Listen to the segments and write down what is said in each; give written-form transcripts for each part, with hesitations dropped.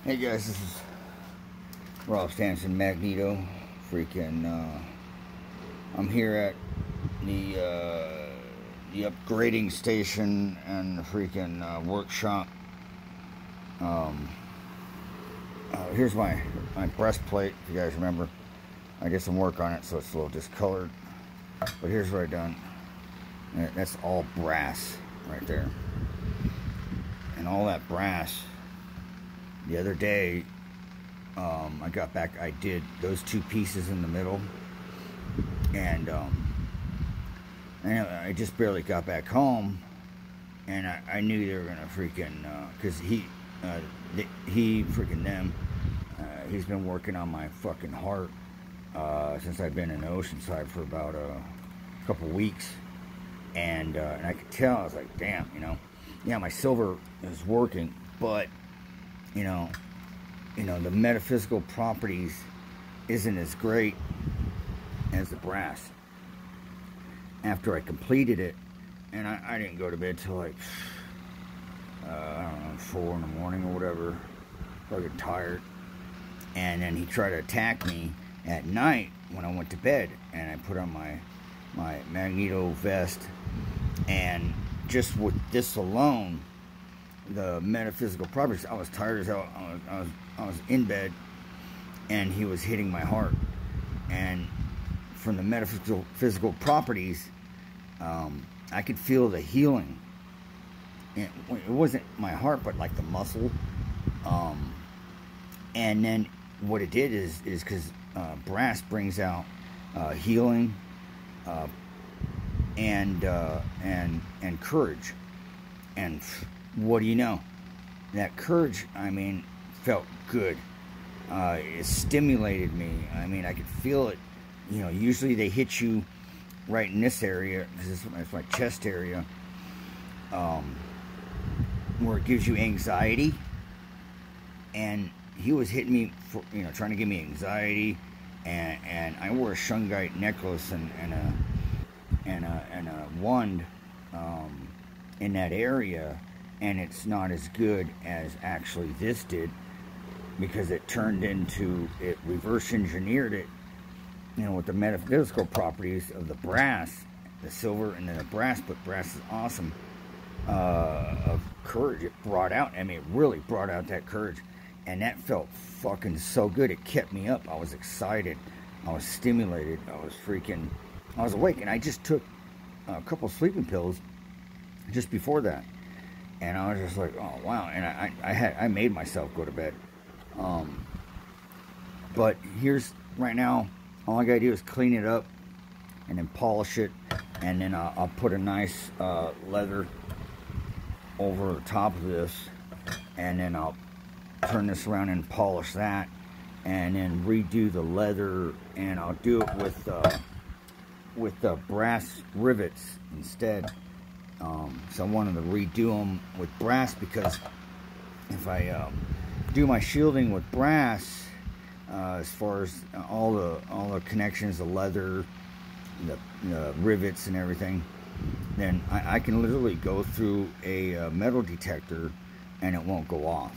Hey guys, this is Rob Stanson Magneto. I'm here at the upgrading station and the freaking workshop. Here's my breastplate. If you guys remember, I did some work on it, so it's a little discolored. But here's what I done. That's all brass right there, and all that brass. The other day, I got back, I did those two pieces in the middle, and I just barely got back home, and I knew they were gonna freaking, cause he's been working on my fucking heart, since I've been in Oceanside for about a couple weeks, and I could tell, I was like, damn, yeah, my silver is working, but the metaphysical properties isn't as great as the brass. After I completed it, and I didn't go to bed till like, I don't know, 4 in the morning or whatever, fucking tired, and then he tried to attack me at night when I went to bed, and I put on my Magneto vest, and just with this alone, the metaphysical properties, I was tired as hell. I was in bed, and he was hitting my heart, and from the metaphysical properties, I could feel the healing. It wasn't my heart, but like the muscle. And then what it did is because brass brings out healing, and courage, and what do you know? That courage, felt good. It stimulated me. I could feel it. Usually they hit you right in this area, because it's my chest area, where it gives you anxiety. And he was hitting me for, trying to give me anxiety. And I wore a shungite necklace and a wand in that area. And it's not as good as actually this did, because it turned into, it reverse engineered it, with the metaphysical properties of the brass, the silver, and then the brass. But brass is awesome, of courage. It brought out, it really brought out that courage, and that felt fucking so good. It kept me up. I was excited. I was stimulated. I was awake, and I just took a couple sleeping pills just before that. And I was just like, oh wow! And I made myself go to bed. But here's, right now, all I gotta do is clean it up and then polish it, and then I'll put a nice leather over the top of this, and then I'll turn this around and polish that, and then redo the leather, and I'll do it with the brass rivets instead. So I wanted to redo them with brass, because if I do my shielding with brass, as far as all the connections, the leather, the rivets and everything, then I can literally go through a metal detector and it won't go off.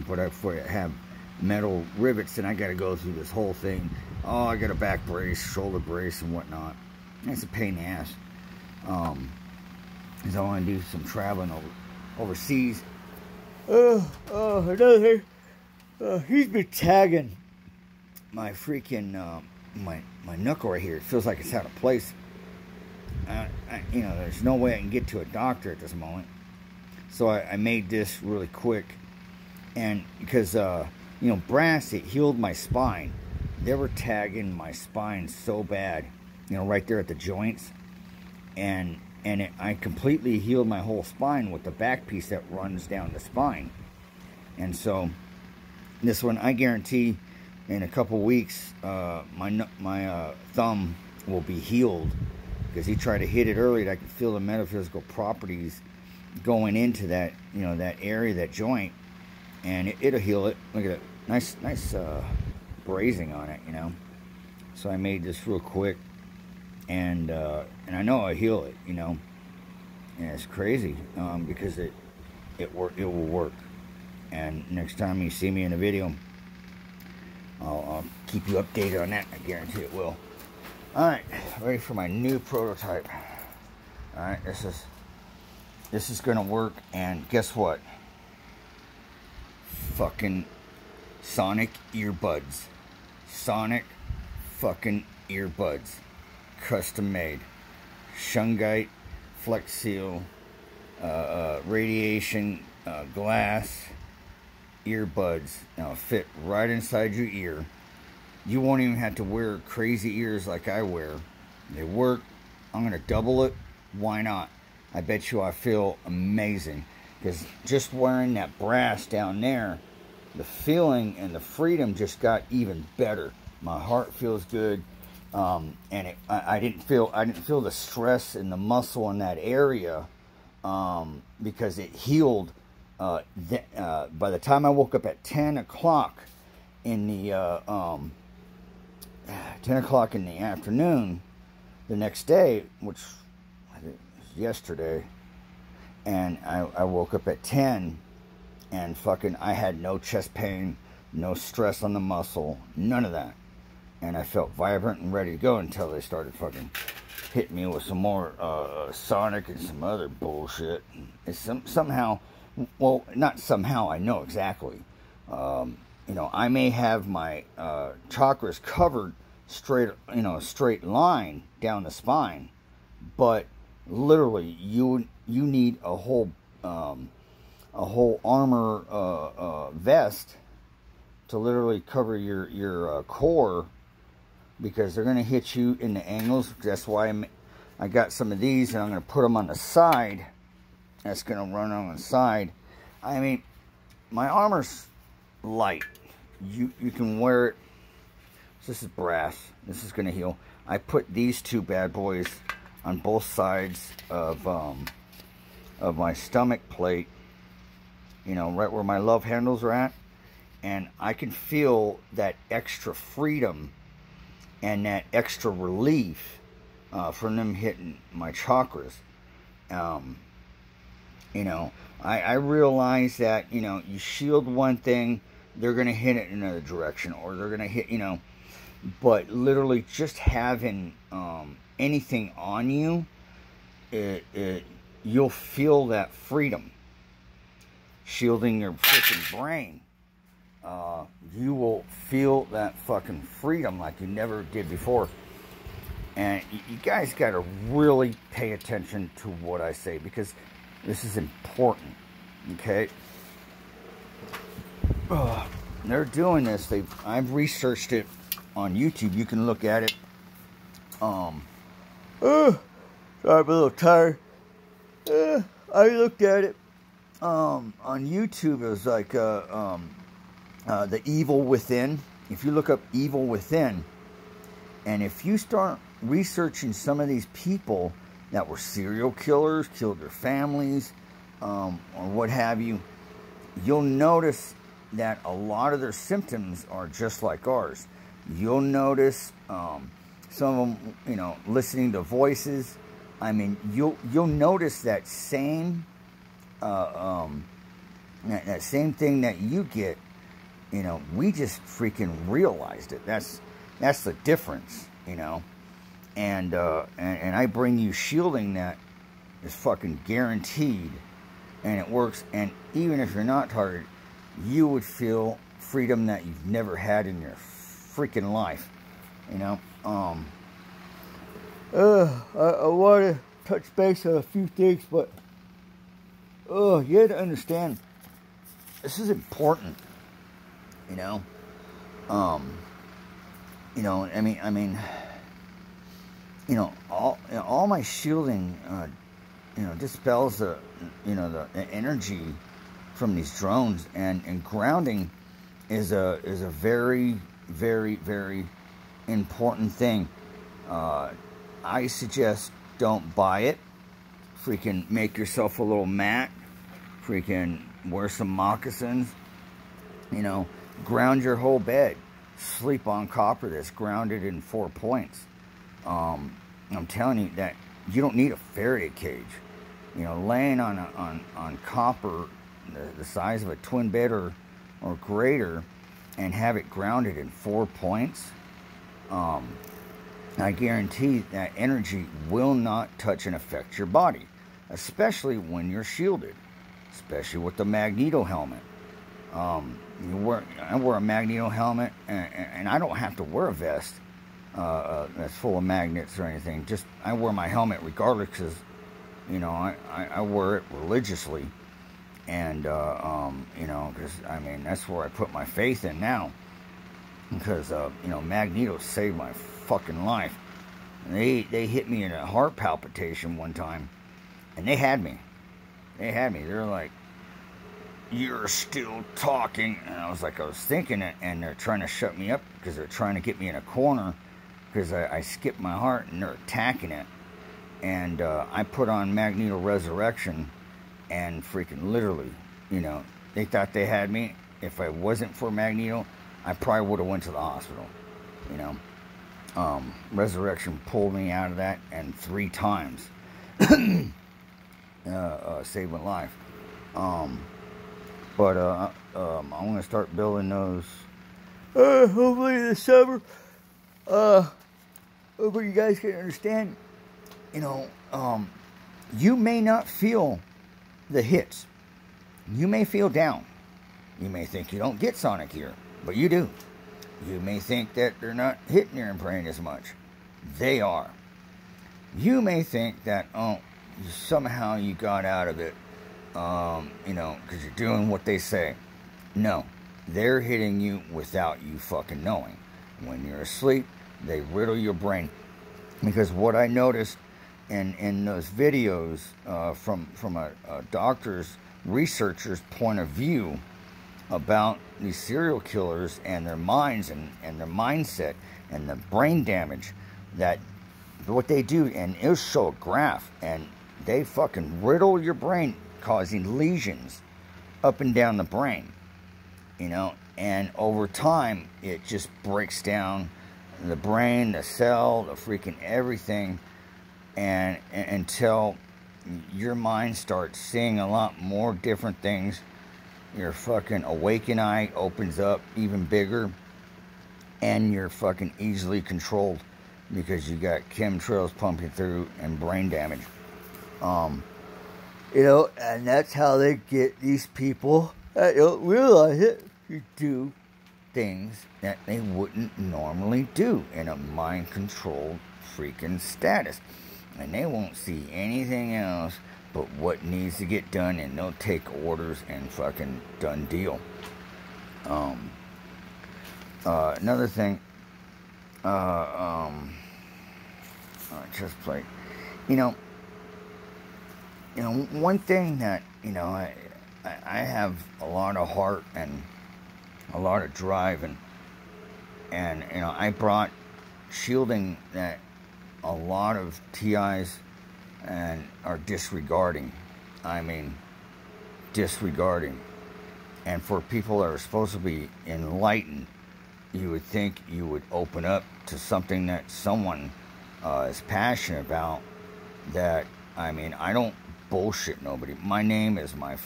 But if I have metal rivets, then I got to go through this whole thing. Oh, I got a back brace, shoulder brace, and whatnot. It's a pain in the ass. Because I want to do some traveling overseas. Another thing. He's been tagging my freaking, my knuckle right here. It feels like it's out of place. There's no way I can get to a doctor at this moment. So I made this really quick. And because, brass, it healed my spine. They were tagging my spine so bad, right there at the joints. And I completely healed my whole spine with the back piece that runs down the spine. And so this one, I guarantee in a couple weeks, my thumb will be healed, because he tried to hit it early. I could feel the metaphysical properties going into that, that area, that joint, and it'll heal it. Look at that, nice brazing on it, So I made this real quick. And I know I heal it, and it's crazy, because it will work. And next time you see me in a video, I'll keep you updated on that. I guarantee it will. Alright, ready for my new prototype. Alright, this is gonna work, and guess what? Fucking Sonic earbuds. Sonic fucking earbuds. Custom made. Shungite, Flex Seal, radiation, glass earbuds. Now fit right inside your ear. You won't even have to wear crazy ears like I wear. They work. I'm gonna double it. Why not? I bet you I feel amazing, because just wearing that brass down there, the feeling and the freedom just got even better. My heart feels good, and I didn't feel the stress in the muscle in that area, because it healed. By the time I woke up at 10 o'clock in the 10 o'clock in the afternoon the next day, which I think was yesterday, and I woke up at 10, and fucking I had no chest pain, no stress on the muscle, none of that, and I felt vibrant and ready to go until they started fucking hitting me with some more Sonic and some other bullshit. It's somehow, well, not somehow, I know exactly. You know, I may have my chakras covered straight, you know, a straight line down the spine, but literally you need a whole armor vest to literally cover your core, because they're going to hit you in the angles. That's why I got some of these, and I'm going to put them on the side. That's going to run on the side. I mean, my armor's light. You can wear it. This is brass. This is going to heal. I put these two bad boys on both sides of my stomach plate, you know, right where my love handles are at, and I can feel that extra freedom and that extra relief from them hitting my chakras. You know, I realize that, you know, you shield one thing, they're going to hit it in another direction, or they're going to hit, you know, but literally just having anything on you, you'll feel that freedom. Shielding your freaking brain, you will feel that fucking freedom like you never did before. And you guys got to really pay attention to what I say, because this is important, okay? They're doing this. I've researched it on YouTube. You can look at it. Sorry, I'm a little tired. I looked at it on YouTube. It was like the evil within. If you look up evil within, and if you start researching some of these people that were serial killers, killed their families, or what have you, you'll notice that a lot of their symptoms are just like ours. You'll notice some of them, you know, listening to voices. I mean, you'll notice that same that same thing that you get. You know, we just freaking realized it. That's the difference, you know. And I bring you shielding that is fucking guaranteed, and it works. And even if you're not targeted, you would feel freedom that you've never had in your freaking life, you know. I want to touch base on a few things, but you have to understand, this is important, you know. You know, I mean, you know, all my shielding, you know, dispels the, you know, the energy from these drones, and grounding is a very, very, very important thing. I suggest don't buy it. Freaking make yourself a little mat. Freaking wear some moccasins. You know, ground your whole bed. Sleep on copper that's grounded in 4 points. I'm telling you that you don't need a Faraday cage. You know, laying on copper the size of a twin bed or greater, and have it grounded in 4 points, I guarantee that energy will not touch and affect your body, especially when you're shielded, especially with the magneto helmet. I wear a magneto helmet, and I don't have to wear a vest that's full of magnets or anything. Just I wear my helmet regardless, because I wear it religiously, and because I mean that's where I put my faith in now. Because Magneto saved my fucking life. And they hit me in a heart palpitation one time, and they had me. They're like, "You're still talking," and I was thinking it, and they're trying to shut me up because they're trying to get me in a corner because I skipped my heart, and they're attacking it. And I put on Magneto Resurrection, and freaking literally, they thought they had me. If I wasn't for Magneto, I probably would have went to the hospital. Resurrection pulled me out of that, and 3 times saved my life. But I'm gonna start building those. Hopefully this summer. Hopefully you guys can understand. You may not feel the hits. You may feel down. You may think you don't get sonic gear, but you do. You may think that they're not hitting your brain as much. They are. You may think that, somehow you got out of it, because you're doing what they say. No, they're hitting you without you fucking knowing. When you're asleep, they riddle your brain. Because what I noticed in those videos from a doctor's, researcher's point of view about these serial killers and their minds and their mindset and the brain damage, that what they do, and it'll show a graph, and they fucking riddle your brain, causing lesions up and down the brain, and over time it just breaks down the brain, the cell, the freaking everything, and until your mind starts seeing a lot more different things. Your fucking awakened eye opens up even bigger, and you're fucking easily controlled because you got chemtrails pumping through and brain damage. And that's how they get these people that don't realize it to do things that they wouldn't normally do in a mind-controlled freaking status. And they won't see anything else but what needs to get done, and they'll take orders and fucking done deal. Another thing, just like, one thing that, I have a lot of heart and a lot of drive, and I brought shielding that a lot of TIs and are disregarding. I mean, disregarding. And for people that are supposed to be enlightened, you would think you would open up to something that someone is passionate about. That, I mean, I don't bullshit nobody. My name is my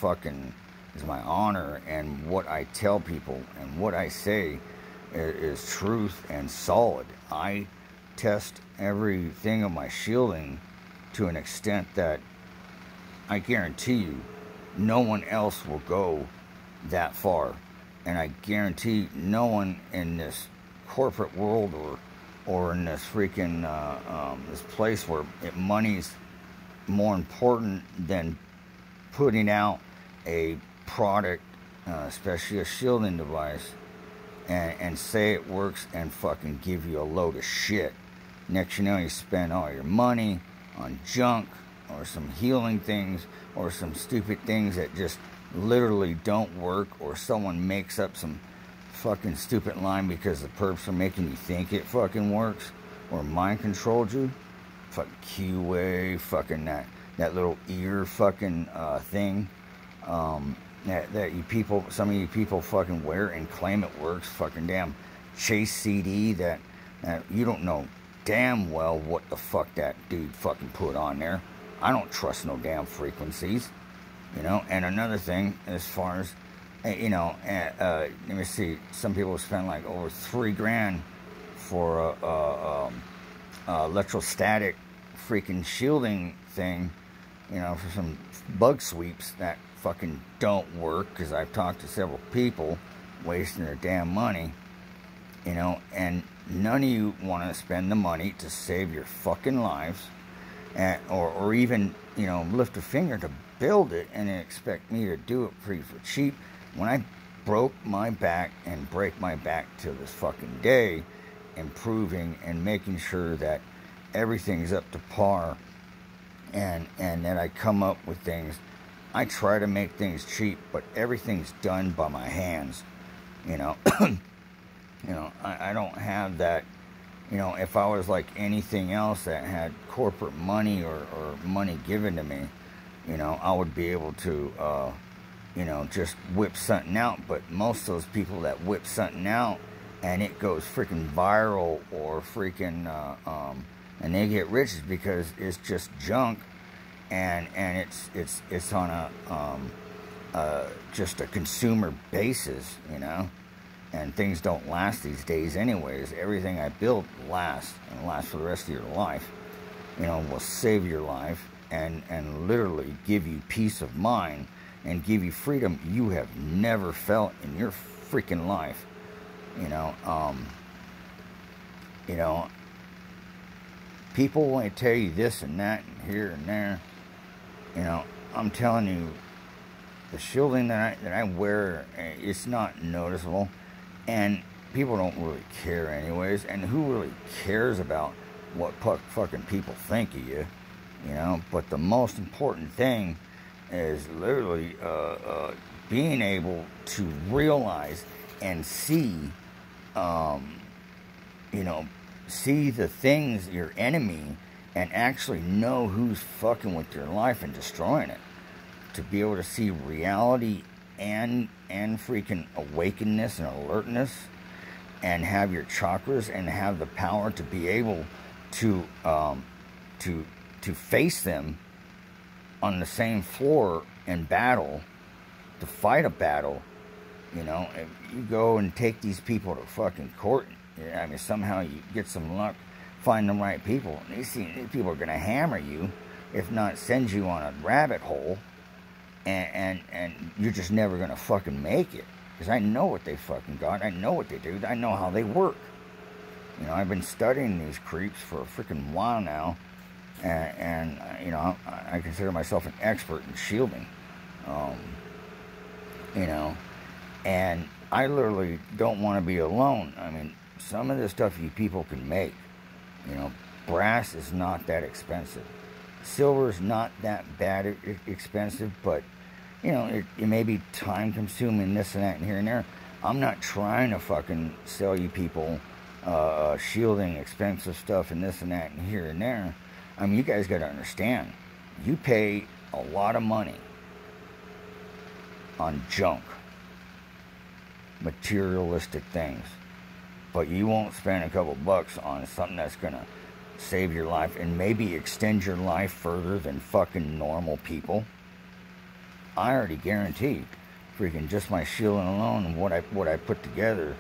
honor, and what I tell people and what I say is truth and solid. I test everything of my shielding to an extent that I guarantee you no one else will go that far. And I guarantee no one in this corporate world or in this freaking this place where money's more important than putting out a product, especially a shielding device, and say it works and fucking give you a load of shit. Next you know, you spend all your money on junk or some healing things or some stupid things that just literally don't work, or someone makes up some fucking stupid line because the perps are making you think it fucking works, or mind controlled you. Fucking QA, fucking that little ear fucking thing that you people, some of you people fucking wear and claim it works. Fucking damn Chase CD that you don't know damn well what the fuck that dude fucking put on there. I don't trust no damn frequencies. You know, and another thing, as far as, you know, let me see, some people spend like over $3 grand for a electrostatic freaking shielding thing, you know, for some bug sweeps that fucking don't work, because I've talked to several people wasting their damn money, you know, and none of you want to spend the money to save your fucking lives, or even, you know, lift a finger to build it and expect me to do it for cheap. When I broke my back and break my back to this fucking day, improving and making sure that everything's up to par, and that I come up with things. I try to make things cheap, but everything's done by my hands, you know. You know, I don't have that. You know, if I was like anything else that had corporate money or money given to me, you know, I would be able to, you know, just whip something out. But most of those people that whip something out and it goes freaking viral, or freaking, and they get rich, is because it's just junk, and it's on a just a consumer basis, you know. And things don't last these days anyways. Everything I build lasts, and lasts for the rest of your life. You know, will save your life, and literally give you peace of mind, and give you freedom you have never felt in your freaking life. You know, people want to tell you this and that and here and there. You know, I'm telling you, the shielding that I wear, it's not noticeable. And people don't really care anyways. And who really cares about what fucking people think of you? You know, but the most important thing is literally being able to realize and see, you know, see the things, your enemy, and actually know who's fucking with your life and destroying it. To be able to see reality and freaking awakeness and alertness, and have your chakras, and have the power to be able to face them on the same floor in battle, to fight a battle. You know, if you go and take these people to fucking court, I mean, somehow you get some luck, find the right people, these people are going to hammer you, if not send you on a rabbit hole. And you're just never going to fucking make it. Because I know what they fucking got. I know what they do. I know how they work. You know, I've been studying these creeps for a freaking while now. And you know, I consider myself an expert in shielding. You know, and I literally don't want to be alone. I mean, some of the stuff you people can make. You know, brass is not that expensive. Silver is not that bad expensive, but you know, it may be time consuming, this and that and here and there. I'm not trying to fucking sell you people shielding expensive stuff and this and that and here and there. I mean, you guys got to understand, you pay a lot of money on junk, materialistic things, but you won't spend a couple bucks on something that's gonna save your life and maybe extend your life further than fucking normal people. I already guarantee, freaking just my shielding alone and what I put together,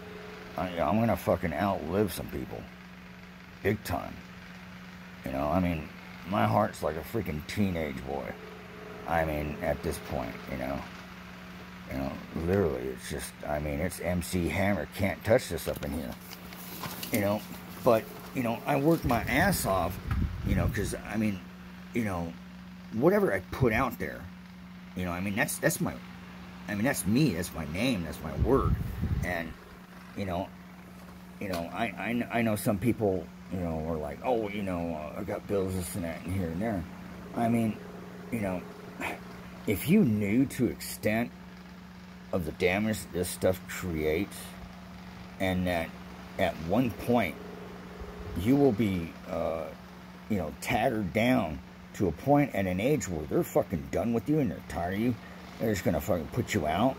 I'm gonna fucking outlive some people, big time. You know, I mean, my heart's like a freaking teenage boy. I mean, at this point, you know, literally, it's just, I mean, it's MC Hammer, can't touch this up in here, you know. But you know, I work my ass off, you know, because I mean, you know, whatever I put out there. You know, I mean, that's my, I mean, that's me, that's my name, that's my word. And, you know, I know some people, you know, are like, oh, you know, I got bills, this and that, and here and there. I mean, you know, if you knew to extent of the damage this stuff creates, and that at one point you will be, you know, tattered down to a point at an age where they're fucking done with you and they're tired of you. They're just gonna fucking put you out,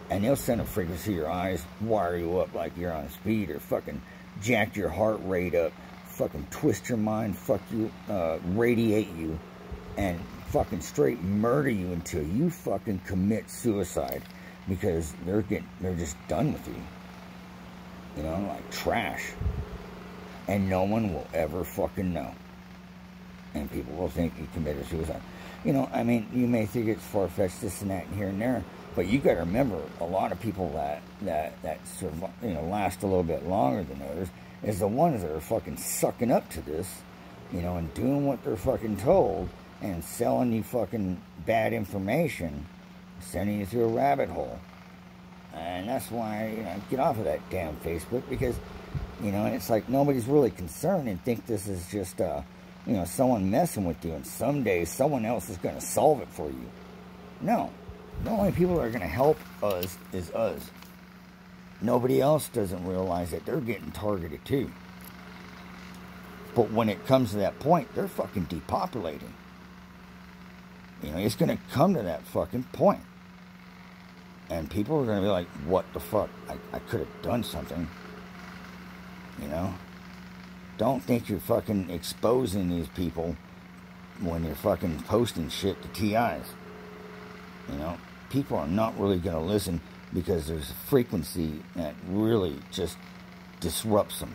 and they'll send a frequency to your eyes, wire you up like you're on speed, or fucking jack your heart rate up, fucking twist your mind, fuck you, radiate you, and fucking straight murder you until you fucking commit suicide, because they're just done with you. You know, like trash. And no one will ever fucking know. And people will think you committed suicide. You know, I mean, you may think it's far-fetched, this and that, and here and there, but you got to remember, a lot of people that survive, you know, last a little bit longer than others, is the ones that are fucking sucking up to this, you know, and doing what they're fucking told, and selling you fucking bad information, sending you through a rabbit hole. And that's why, you know, get off of that damn Facebook, because, you know, it's like nobody's really concerned and think this is just, you know, someone messing with you, and someday someone else is going to solve it for you. No. The only people that are going to help us is us. Nobody else doesn't realize that they're getting targeted too. But when it comes to that point, they're fucking depopulating. You know, it's going to come to that fucking point. And people are going to be like, what the fuck? I could have done something. You know? Don't think you're fucking exposing these people when you're fucking posting shit to TIs. You know? People are not really going to listen, because there's a frequency that really just disrupts them.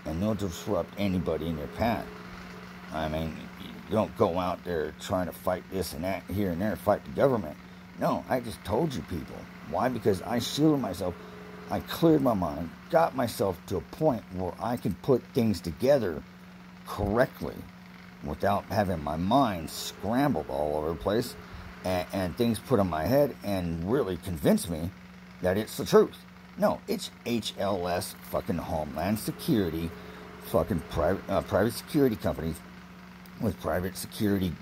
And they'll disrupt anybody in their path. I mean, you don't go out there trying to fight this and that, here and there, fight the government. No, I just told you people. Why? Because I shielded myself. I cleared my mind, got myself to a point where I can put things together correctly without having my mind scrambled all over the place, and things put in my head and really convince me that it's the truth. No, it's HLS fucking Homeland Security, fucking private security companies with private security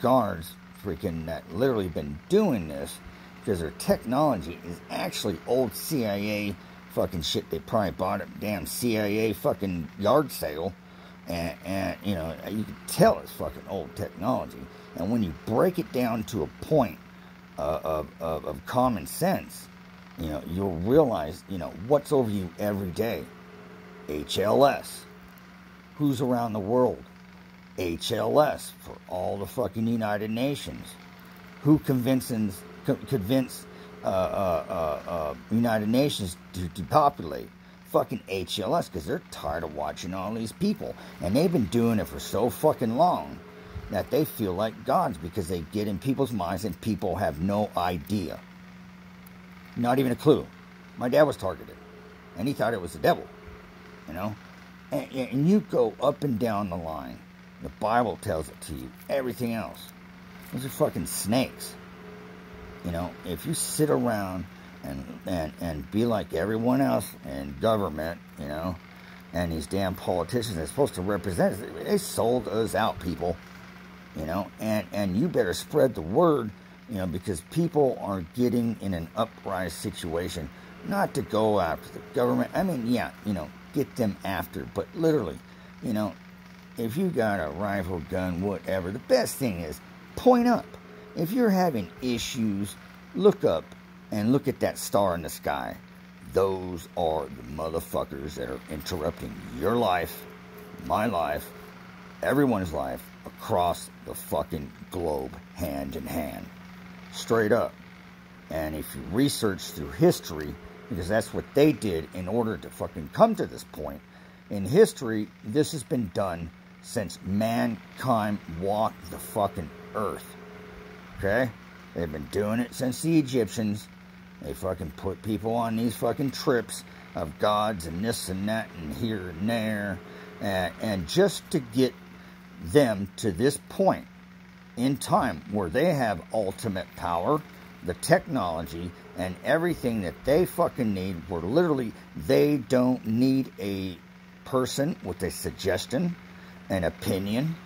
guards freaking that literally been doing this, because their technology is actually old CIA fucking shit. They probably bought a damn CIA fucking yard sale, and you know, you can tell it's fucking old technology. And when you break it down to a point of common sense, you know, you'll realize, you know, what's over you every day. HLS. Who's around the world? HLS for all the fucking United Nations. Who convince United Nations to depopulate? Fucking HLS, because they're tired of watching all these people. And they've been doing it for so fucking long that they feel like gods, because they get in people's minds and people have no idea. Not even a clue. My dad was targeted, and he thought it was the devil, you know? And you go up and down the line. The Bible tells it to you. Everything else. Those are fucking snakes. You know, if you sit around and be like everyone else in government, you know, and these damn politicians that are supposed to represent us, they sold us out, people. You know, and you better spread the word, you know, because people are getting in an uprise situation. Not to go after the government. I mean, yeah, you know, get them after. But literally, you know, if you got a rifle, gun, whatever, the best thing is point up. If you're having issues, look up and look at that star in the sky. Those are the motherfuckers that are interrupting your life, my life, everyone's life across the fucking globe, hand in hand. Straight up. And if you research through history, because that's what they did in order to fucking come to this point, in history, this has been done since mankind walked the fucking earth. Okay? They've been doing it since the Egyptians. They fucking put people on these fucking trips of gods and this and that and here and there. And just to get them to this point in time where they have ultimate power, the technology, and everything that they fucking need, where literally they don't need a person with a suggestion, an opinion,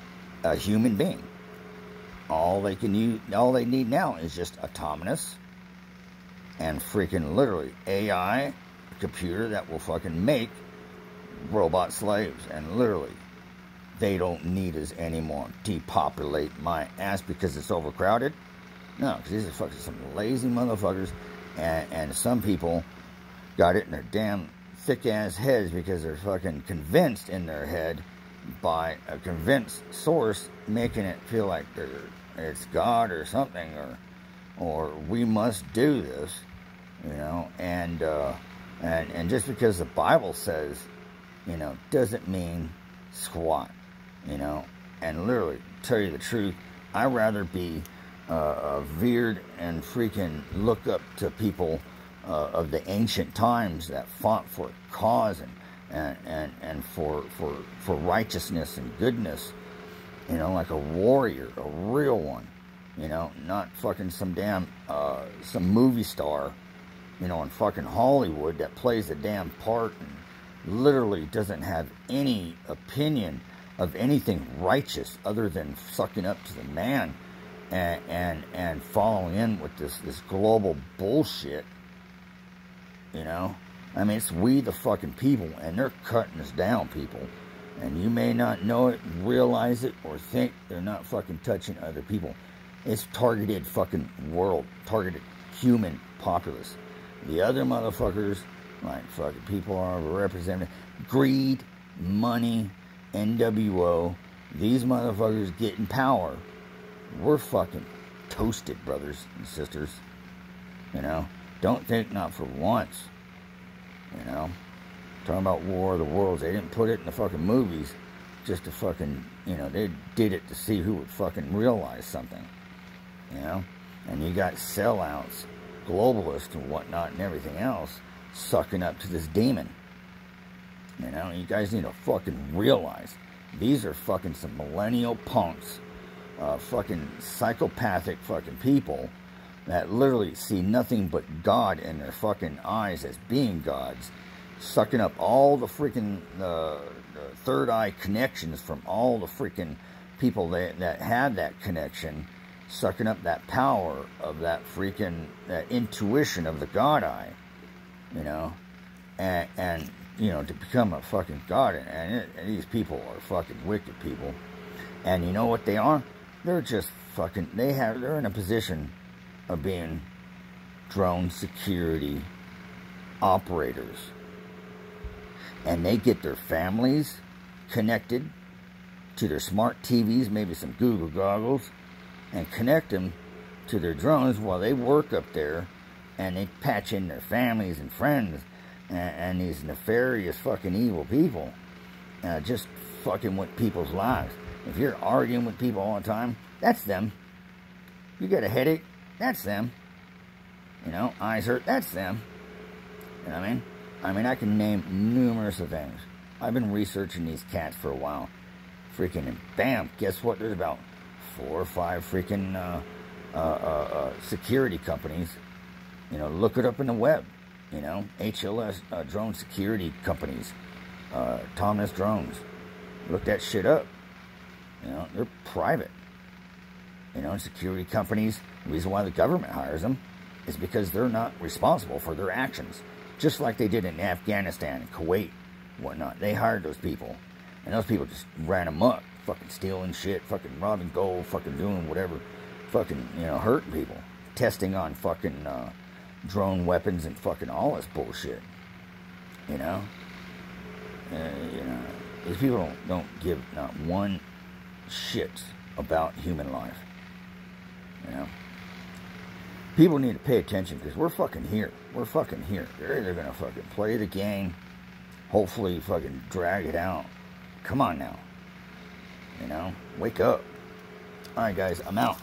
a human being. All they need now is just autonomous and freaking literally AI, a computer that will fucking make robot slaves. And literally, they don't need us anymore. Depopulate my ass because it's overcrowded? No, because these are fucking some lazy motherfuckers. And some people got it in their damn thick ass heads because they're fucking convinced in their head by a convinced source, making it feel like it's God or something, or we must do this, you know, and just because the Bible says, you know, doesn't mean squat, you know. And literally, tell you the truth, I'd rather be veered and freaking look up to people of the ancient times that fought for a cause and for righteousness and goodness, you know, like a warrior, a real one, you know, not fucking some damn some movie star, you know, in fucking Hollywood that plays a damn part and literally doesn't have any opinion of anything righteous other than sucking up to the man and following in with this global bullshit, you know. I mean, it's we the fucking people, and they're cutting us down, people. And you may not know it, realize it, or think they're not fucking touching other people. It's targeted fucking world, targeted human populace. The other motherfuckers, like fucking people are represented, greed, money, NWO, these motherfuckers getting power. We're fucking toasted, brothers and sisters. You know, don't think not for once. You know, talking about War of the Worlds, they didn't put it in the fucking movies just to fucking, you know, they did it to see who would fucking realize something. You know, and you got sellouts, globalists and whatnot and everything else sucking up to this demon. You know, you guys need to fucking realize these are fucking some millennial punks, fucking psychopathic fucking people that literally see nothing but God in their fucking eyes as being gods, sucking up all the freaking the third eye connections from all the freaking people that had that connection, sucking up that power of that freaking that intuition of the God eye, you know, and you know, to become a fucking god. And these people are fucking wicked people. And you know what they are? They're just fucking, they're in a position of being drone security operators. And they get their families connected to their smart TVs, maybe some Google goggles, and connect them to their drones while they work up there, and they patch in their families and friends and these nefarious fucking evil people, just fucking with people's lives. If you're arguing with people all the time, that's them. You get a headache, that's them. You know, eyes hurt, that's them. You know what I mean? I mean, I can name numerous of things. I've been researching these cats for a while. Freaking, and bam, guess what? There's about 4 or 5 freaking security companies. You know, look it up in the web. You know, HLS drone security companies, Thomas Drones. Look that shit up. You know, they're private. You know, security companies, the reason why the government hires them is because they're not responsible for their actions. Just like they did in Afghanistan and Kuwait, whatnot. They hired those people. And those people just ran amok, fucking stealing shit, fucking robbing gold, fucking doing whatever, fucking, you know, hurting people. Testing on fucking drone weapons and fucking all this bullshit. You know? You know, these people don't give not one shit about human life. You know? People need to pay attention because we're fucking here. We're fucking here. They're either gonna fucking play the game, hopefully fucking drag it out. Come on now. You know? Wake up. Alright guys, I'm out.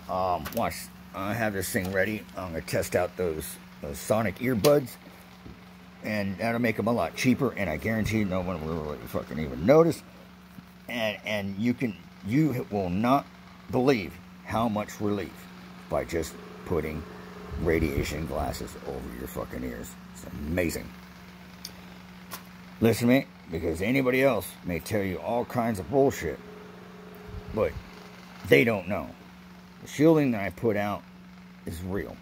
Watch. I have this thing ready. I'm going to test out those sonic earbuds. And that'll make them a lot cheaper. And I guarantee no one will really fucking even notice. And you will not believe how much relief by just putting radiation glasses over your fucking ears. It's amazing. Listen to me, because anybody else may tell you all kinds of bullshit. But they don't know. The shielding that I put out is real,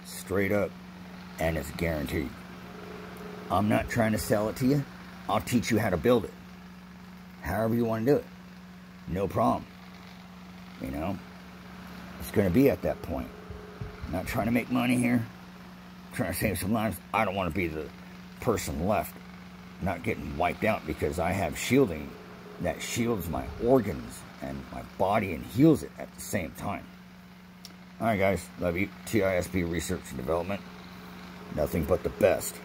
straight up, and it's guaranteed. I'm not trying to sell it to you. I'll teach you how to build it. However you want to do it. No problem. You know, it's going to be at that point. I'm not trying to make money here. I'm trying to save some lives. I don't want to be the person left not getting wiped out because I have shielding that shields my organs and my body and heals it at the same time. Alright guys, love you. TISP Research and Development. Nothing but the best.